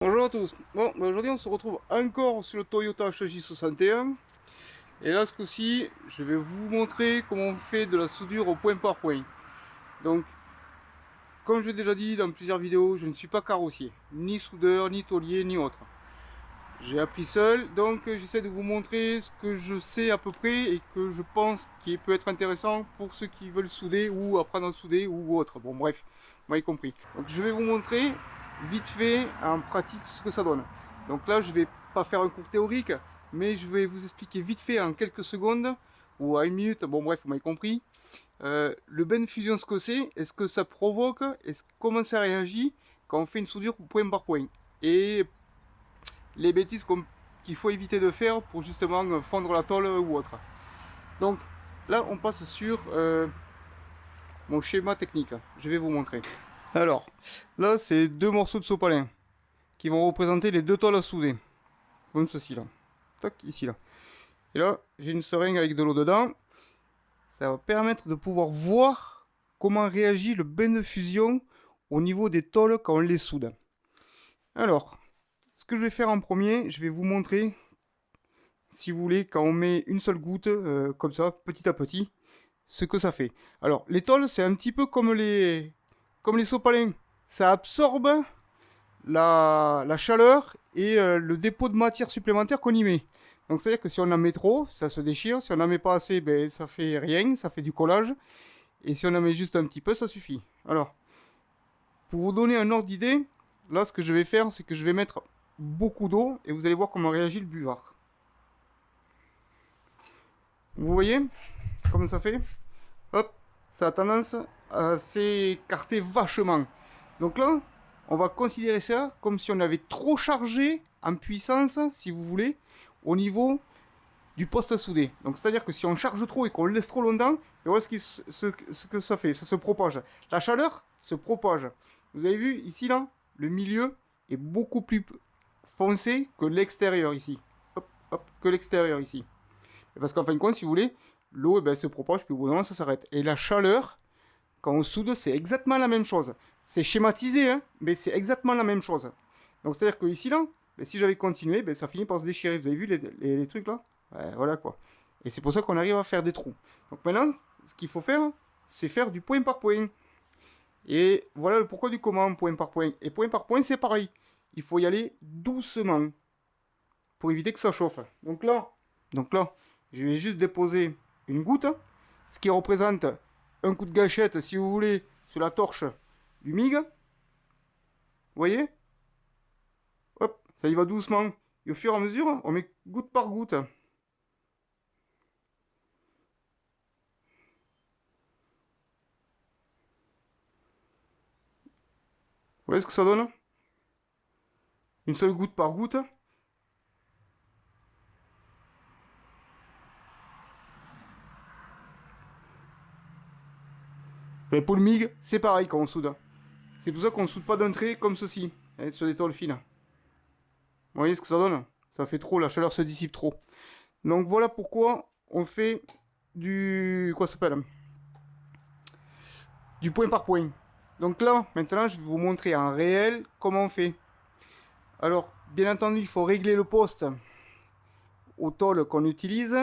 Bonjour à tous. Bon, aujourd'hui on se retrouve encore sur le Toyota HJ61. Et là, ce coup-ci, je vais vous montrer comment on fait de la soudure au point par point. Donc, comme je l'ai déjà dit dans plusieurs vidéos, je ne suis pas carrossier, ni soudeur, ni tôlier, ni autre. J'ai appris seul, donc j'essaie de vous montrer ce que je sais à peu près et que je pense qui peut être intéressant pour ceux qui veulent souder ou apprendre à souder ou autre. Bon, bref, vous m'avez compris. Donc, je vais vous montrer vite fait en pratique ce que ça donne. Donc là, je vais pas faire un cours théorique, mais je vais vous expliquer vite fait en quelques secondes ou à une minute. Bon, bref, vous m'avez compris. Le Ben Fusion, ce que c'est, est-ce que ça provoque, comment ça réagit quand on fait une soudure point par point. Et les bêtises qu'il faut éviter de faire pour justement fondre la tôle ou autre. Donc là, on passe sur mon schéma technique. Je vais vous montrer. Alors, là, c'est deux morceaux de sopalin qui vont représenter les deux tôles à souder. Comme ceci là. Tac, ici là. Et là, j'ai une seringue avec de l'eau dedans. Ça va permettre de pouvoir voir comment réagit le bain de fusion au niveau des tôles quand on les soude. Alors, ce que je vais faire en premier, je vais vous montrer, si vous voulez, quand on met une seule goutte, comme ça, petit à petit, ce que ça fait. Alors, les tôles, c'est un petit peu comme les sopalins. Ça absorbe la chaleur et le dépôt de matière supplémentaire qu'on y met. Donc, c'est-à-dire que si on en met trop, ça se déchire. Si on en met pas assez, ben, ça fait rien, ça fait du collage. Et si on en met juste un petit peu, ça suffit. Alors, pour vous donner un ordre d'idée, là, ce que je vais faire, c'est que je vais mettre beaucoup d'eau et vous allez voir comment réagit le buvard. Vous voyez comment ça fait? Hop, ça a tendance à s'écarter vachement. Donc là, on va considérer ça comme si on avait trop chargé en puissance, si vous voulez, au niveau du poste soudé. Donc c'est-à-dire que si on charge trop et qu'on le laisse trop longtemps, voilà ce que ça fait, ça se propage. La chaleur se propage. Vous avez vu ici là, le milieu est beaucoup plus foncé que l'extérieur ici. Hop, hop, que l'extérieur ici. Et parce qu'en fin de compte, si vous voulez, l'eau se propage, puis au bout d'un moment ça s'arrête. Et la chaleur, quand on soude, c'est exactement la même chose. C'est schématisé, hein, mais c'est exactement la même chose. Donc c'est-à-dire que ici là, si j'avais continué, ça finit par se déchirer. Vous avez vu les trucs là? Ouais, voilà quoi. Et c'est pour ça qu'on arrive à faire des trous. Donc maintenant, ce qu'il faut faire, c'est faire du point par point. Et voilà le pourquoi du comment, point par point. Et point par point, c'est pareil. Il faut y aller doucement pour éviter que ça chauffe. Donc là, je vais juste déposer une goutte, ce qui représente un coup de gâchette, si vous voulez, sur la torche du MIG. Vous voyez? Hop, ça y va doucement. Et au fur et à mesure, on met goutte par goutte. Vous voyez ce que ça donne? Une seule goutte par goutte. Et pour le MIG, c'est pareil quand on soude. C'est pour ça qu'on ne soude pas d'un trait comme ceci, sur des tôles fines. Vous voyez ce que ça donne? Ça fait trop, la chaleur se dissipe trop. Donc voilà pourquoi on fait du... Quoi ça s'appelle? Du point par point. Donc là, maintenant, je vais vous montrer en réel comment on fait. Alors, bien entendu, il faut régler le poste au tôle qu'on utilise.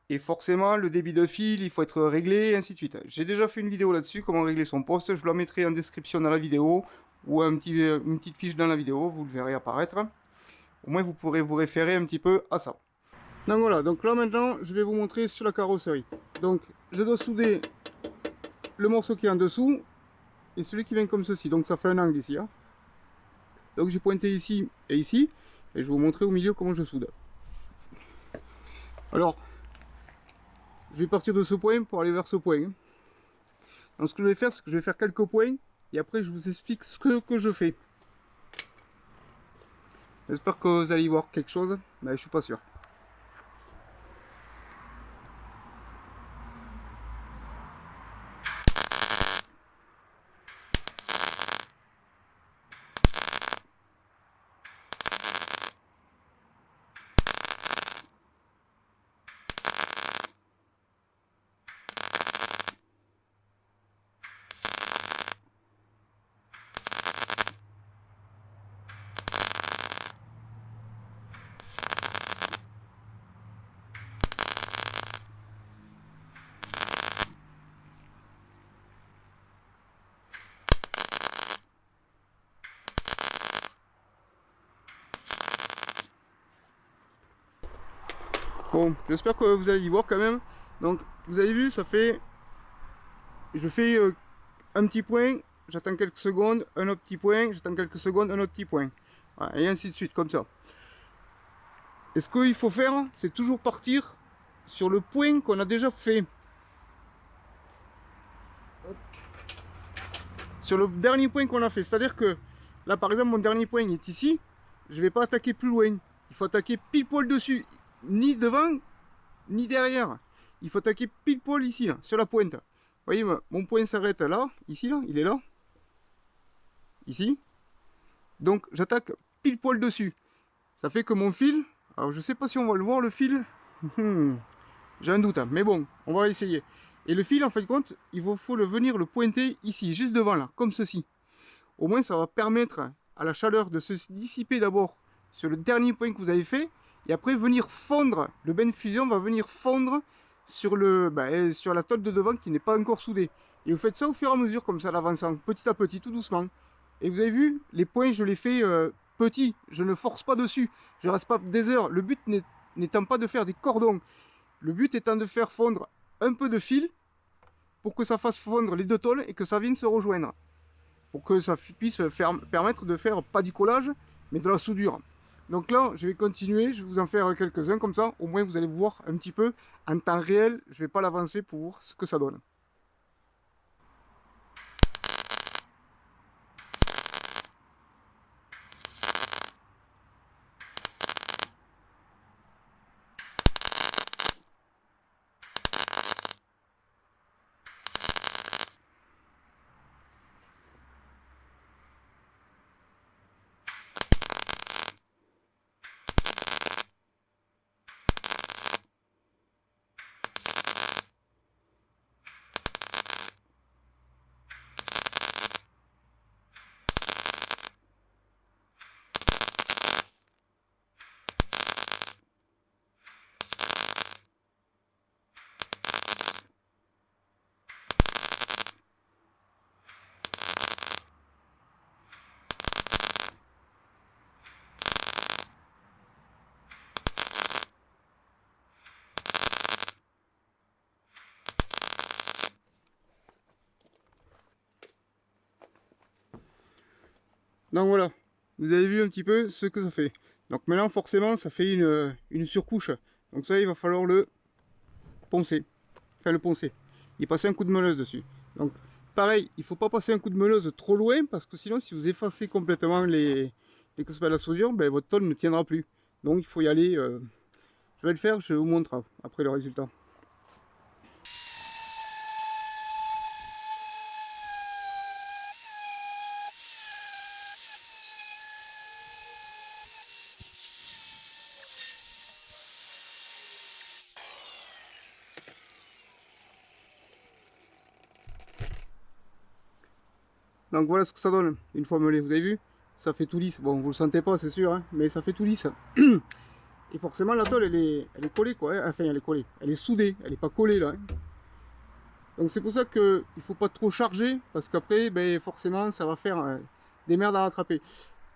Et forcément, le débit de fil, il faut être réglé, et ainsi de suite. J'ai déjà fait une vidéo là-dessus, comment régler son poste. Je la mettrai en description dans la vidéo, ou une petite fiche dans la vidéo, vous le verrez apparaître. Au moins, vous pourrez vous référer un petit peu à ça. Donc voilà, donc là maintenant, je vais vous montrer sur la carrosserie. Donc, je dois souder le morceau qui est en dessous, et celui qui vient comme ceci. Donc ça fait un angle ici. Hein. Donc j'ai pointé ici, et je vais vous montrer au milieu comment je soude. Alors, je vais partir de ce point pour aller vers ce point. Donc ce que je vais faire, c'est que je vais faire quelques points et après je vous explique ce que je fais. J'espère que vous allez y voir quelque chose, mais je suis pas sûr. Bon, j'espère que vous allez y voir quand même. Donc, vous avez vu, ça fait... Je fais un petit point, j'attends quelques secondes, un autre petit point, j'attends quelques secondes, un autre petit point. Voilà, et ainsi de suite, comme ça. Et ce qu'il faut faire, c'est toujours partir sur le point qu'on a déjà fait. Sur le dernier point qu'on a fait. C'est-à-dire que, là par exemple, mon dernier point est ici. Je ne vais pas attaquer plus loin. Il faut attaquer pile poil dessus. Ni devant, ni derrière. Il faut attaquer pile poil ici, là, sur la pointe. Vous voyez, mon point s'arrête là, ici, là, il est là. Ici. Donc, j'attaque pile poil dessus. Ça fait que mon fil, alors je sais pas si on va le voir, le fil. J'ai un doute, hein, mais bon, on va essayer. Et le fil, en fin de compte, il faut venir le pointer ici, juste devant là, comme ceci. Au moins, ça va permettre à la chaleur de se dissiper d'abord sur le dernier point que vous avez fait, et après venir fondre, le bain de fusion va venir fondre sur, sur la tôle de devant qui n'est pas encore soudée. Et vous faites ça au fur et à mesure, comme ça, l'avançant, petit à petit, tout doucement. Et vous avez vu, les points, je les fais petits, je ne force pas dessus, je ne reste pas des heures. Le but n'étant pas de faire des cordons, le but étant de faire fondre un peu de fil pour que ça fasse fondre les deux tôles et que ça vienne se rejoindre. Pour que ça puisse permettre de faire pas du collage, mais de la soudure. Donc là, je vais continuer, je vais vous en faire quelques-uns comme ça, au moins vous allez voir un petit peu en temps réel, je ne vais pas l'avancer pour voir ce que ça donne. Donc voilà, vous avez vu un petit peu ce que ça fait. Donc maintenant forcément ça fait une surcouche. Donc ça il va falloir le poncer. Enfin le poncer. Y passer un coup de meuleuse dessus. Donc pareil, il ne faut pas passer un coup de meuleuse trop loin parce que sinon si vous effacez complètement les la soudure, ben, votre tôle ne tiendra plus. Donc il faut y aller. Je vais le faire, je vous montre après le résultat. Donc voilà ce que ça donne une fois meulé, vous avez vu, ça fait tout lisse. Bon, vous le sentez pas c'est sûr, hein, mais ça fait tout lisse. Et forcément la tôle elle est collée quoi, hein. Enfin elle est collée, elle est soudée, elle n'est pas collée là. Hein. Donc c'est pour ça qu'il ne faut pas trop charger, parce qu'après ben, forcément ça va faire des merdes à rattraper.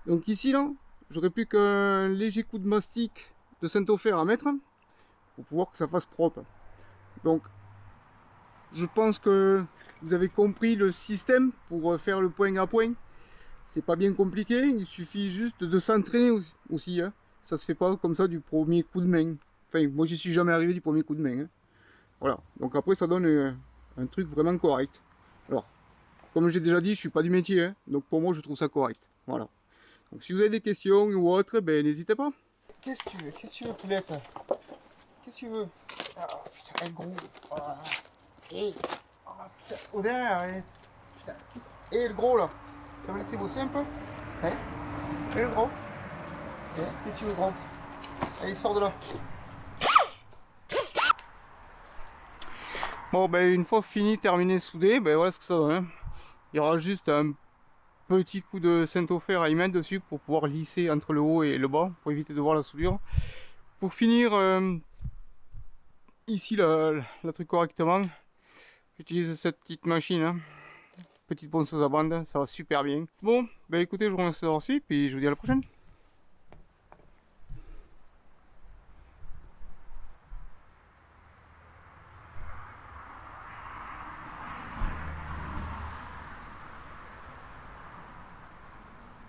Donc ici là, j'aurais plus qu'un léger coup de mastic de Saint-Ofer à mettre, pour pouvoir que ça fasse propre. Donc je pense que vous avez compris le système pour faire le point à point. C'est pas bien compliqué, il suffit juste de s'entraîner aussi. Hein. Ça se fait pas comme ça du premier coup de main. Enfin, moi j'y suis jamais arrivé du premier coup de main. Hein. Voilà, donc après ça donne un truc vraiment correct. Alors, comme j'ai déjà dit, je suis pas du métier, hein. Donc pour moi je trouve ça correct. Voilà. Donc si vous avez des questions ou autre, ben n'hésitez pas. Qu'est-ce que tu veux? Qu'est-ce que tu veux, poulette? Qu'est-ce que tu veux? Ah putain, elle est gros. Voilà. Et oh, putain, au derrière, ouais. Putain. Et le gros là, tu vas me laisser bosser un peu? Hein? Et le gros? Qu'est-ce que tu veux, gros? Allez, sors de là. Bon, ben une fois fini, terminé, soudé, ben voilà ce que ça donne. Hein. Il y aura juste un petit coup de Saint-Ofer à y mettre dessus pour pouvoir lisser entre le haut et le bas, pour éviter de voir la soudure. Pour finir ici la truc correctement, j'utilise cette petite machine, hein. Petite ponceuse à bande, ça va super bien. Bon, ben écoutez, je vous remercie d'avoir suivi, puis je vous dis à la prochaine.